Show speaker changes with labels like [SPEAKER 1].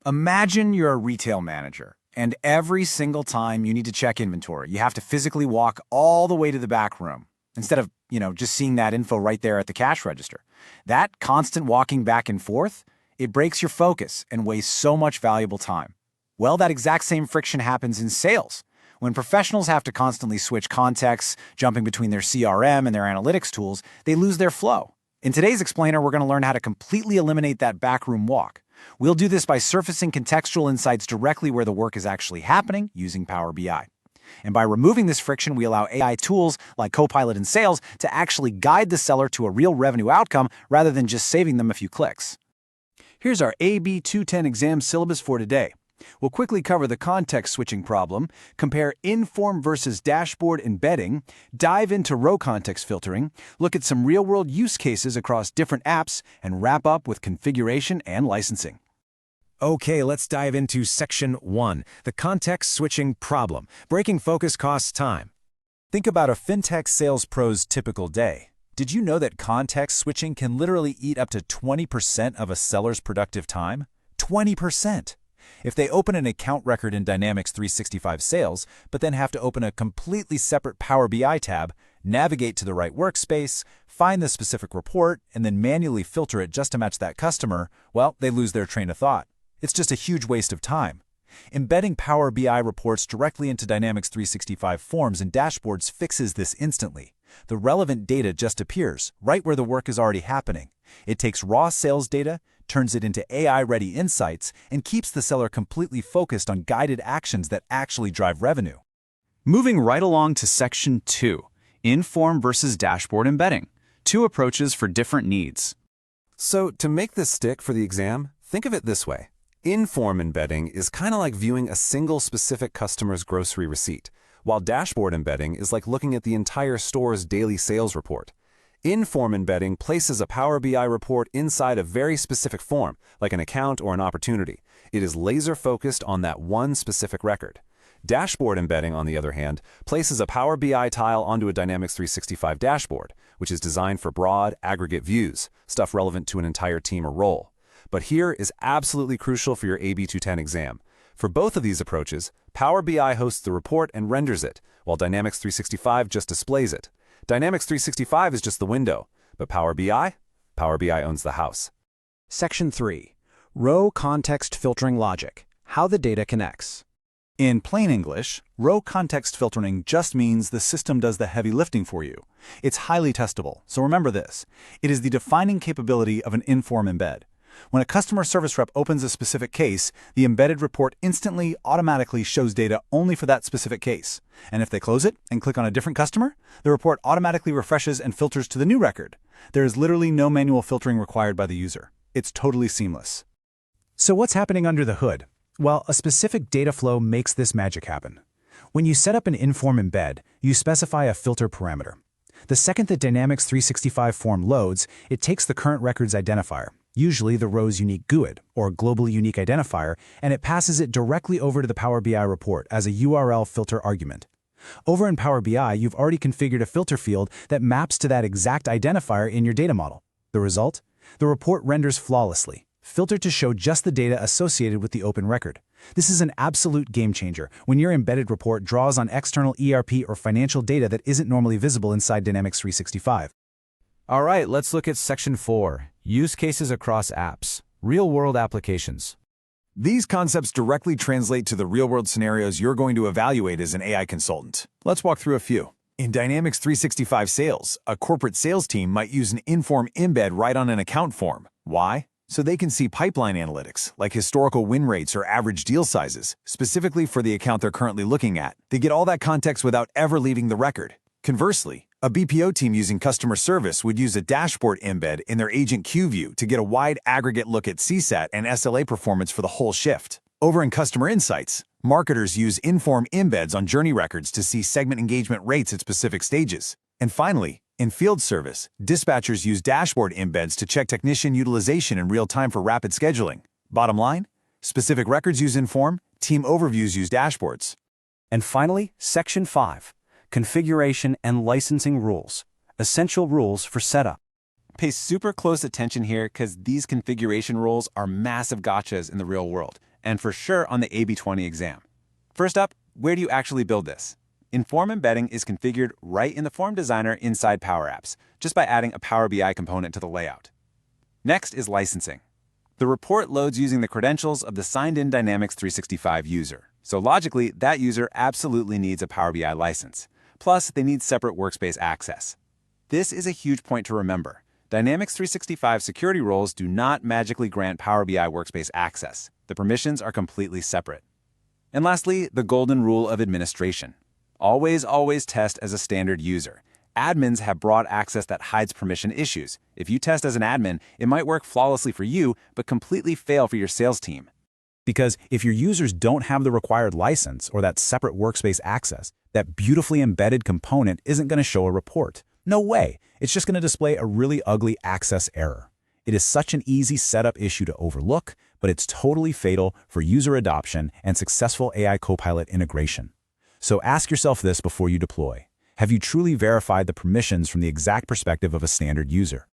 [SPEAKER 1] Imagine you're a retail manager, and every single time you need to check inventory, you have to physically walk all the way to the back room instead of, just seeing that info right there at the cash register. That constant walking back and forth, it breaks your focus and wastes so much valuable time. Well, that exact same friction happens in sales. When professionals have to constantly switch contexts, jumping between their CRM and their analytics tools, they lose their flow. In today's Explainer, we're going to learn how to completely eliminate that backroom walk. We'll do this by surfacing contextual insights directly where the work is actually happening using Power BI. And by removing this friction, we allow AI tools like Copilot in sales to actually guide the seller to a real revenue outcome rather than just saving them a few clicks.
[SPEAKER 2] Here's our AB-210 exam syllabus for today. We'll quickly cover the context switching problem, compare in-form versus dashboard embedding, dive into row context filtering, look at some real-world use cases across different apps, and wrap up with configuration and licensing.
[SPEAKER 3] Okay, let's dive into Section 1, the context switching problem. Breaking focus costs time. Think about a fintech sales pro's typical day. Did you know that context switching can literally eat up to 20% of a seller's productive time? 20%! If they open an account record in Dynamics 365 Sales, but then have to open a completely separate Power BI tab, navigate to the right workspace, find the specific report, and then manually filter it just to match that customer, well, they lose their train of thought. It's just a huge waste of time. Embedding Power BI reports directly into Dynamics 365 forms and dashboards fixes this instantly. The relevant data just appears, right where the work is already happening. It takes raw sales data, turns it into AI-ready insights, and keeps the seller completely focused on guided actions that actually drive revenue.
[SPEAKER 4] Moving right along to Section 2, In-Form versus Dashboard Embedding. Two approaches for different needs.
[SPEAKER 5] So, to make this stick for the exam, think of it this way. In-form embedding is kind of like viewing a single specific customer's grocery receipt, while dashboard embedding is like looking at the entire store's daily sales report. In-form embedding places a Power BI report inside a very specific form, like an account or an opportunity. It is laser-focused on that one specific record. Dashboard embedding, on the other hand, places a Power BI tile onto a Dynamics 365 dashboard, which is designed for broad, aggregate views, stuff relevant to an entire team or role. But here is absolutely crucial for your AB-210 exam. For both of these approaches, Power BI hosts the report and renders it, while Dynamics 365 just displays it. Dynamics 365 is just the window, but Power BI owns the house.
[SPEAKER 3] Section 3, Row Context Filtering Logic, How the Data Connects.
[SPEAKER 6] In plain English, row context filtering just means the system does the heavy lifting for you. It's highly testable, so remember this. It is the defining capability of an in-form embed. When a customer service rep opens a specific case, the embedded report instantly, automatically shows data only for that specific case. And if they close it and click on a different customer, the report automatically refreshes and filters to the new record. There is literally no manual filtering required by the user. It's totally seamless.
[SPEAKER 3] So what's happening under the hood? Well, a specific data flow makes this magic happen. When you set up an in-form embed, you specify a filter parameter. The second the Dynamics 365 form loads, it takes the current record's identifier, usually the row's unique GUID, or globally unique identifier, and it passes it directly over to the Power BI report as a URL filter argument. Over in Power BI, you've already configured a filter field that maps to that exact identifier in your data model. The result? The report renders flawlessly, filtered to show just the data associated with the open record. This is an absolute game changer when your embedded report draws on external ERP or financial data that isn't normally visible inside Dynamics 365.
[SPEAKER 2] All right, let's look at Section 4, Use Cases Across Apps, Real-World Applications.
[SPEAKER 1] These concepts directly translate to the real-world scenarios you're going to evaluate as an AI consultant. Let's walk through a few. In Dynamics 365 Sales, a corporate sales team might use an in-form embed right on an account form. Why? So they can see pipeline analytics, like historical win rates or average deal sizes, specifically for the account they're currently looking at. They get all that context without ever leaving the record. Conversely, a BPO team using customer service would use a dashboard embed in their agent queue view to get a wide aggregate look at CSAT and SLA performance for the whole shift. Over in customer insights, marketers use in-form embeds on journey records to see segment engagement rates at specific stages. And finally, in field service, dispatchers use dashboard embeds to check technician utilization in real time for rapid scheduling. Bottom line, specific records use in-form, team overviews use dashboards.
[SPEAKER 2] And finally, Section 5, Configuration and Licensing Rules, Essential Rules for Setup.
[SPEAKER 7] Pay super close attention here because these configuration rules are massive gotchas in the real world.
[SPEAKER 1] and for sure on the AB-20 exam. First up, where do you actually build this? Inform embedding is configured right in the Form Designer inside Power Apps, just by adding a Power BI component to the layout. Next is licensing. The report loads using the credentials of the signed-in Dynamics 365 user. So logically, that user absolutely needs a Power BI license. Plus, they need separate workspace access. This is a huge point to remember. Dynamics 365 security roles do not magically grant Power BI workspace access. The permissions are completely separate. And lastly, the golden rule of administration. Always test as a standard user. Admins have broad access that hides permission issues. If you test as an admin, it might work flawlessly for you, but completely fail for your sales team.
[SPEAKER 3] Because if your users don't have the required license or that separate workspace access, that beautifully embedded component isn't going to show a report. No way. It's just going to display a really ugly access error. It is such an easy setup issue to overlook, but it's totally fatal for user adoption and successful AI Copilot integration. So ask yourself this before you deploy. Have you truly verified the permissions from the exact perspective of a standard user?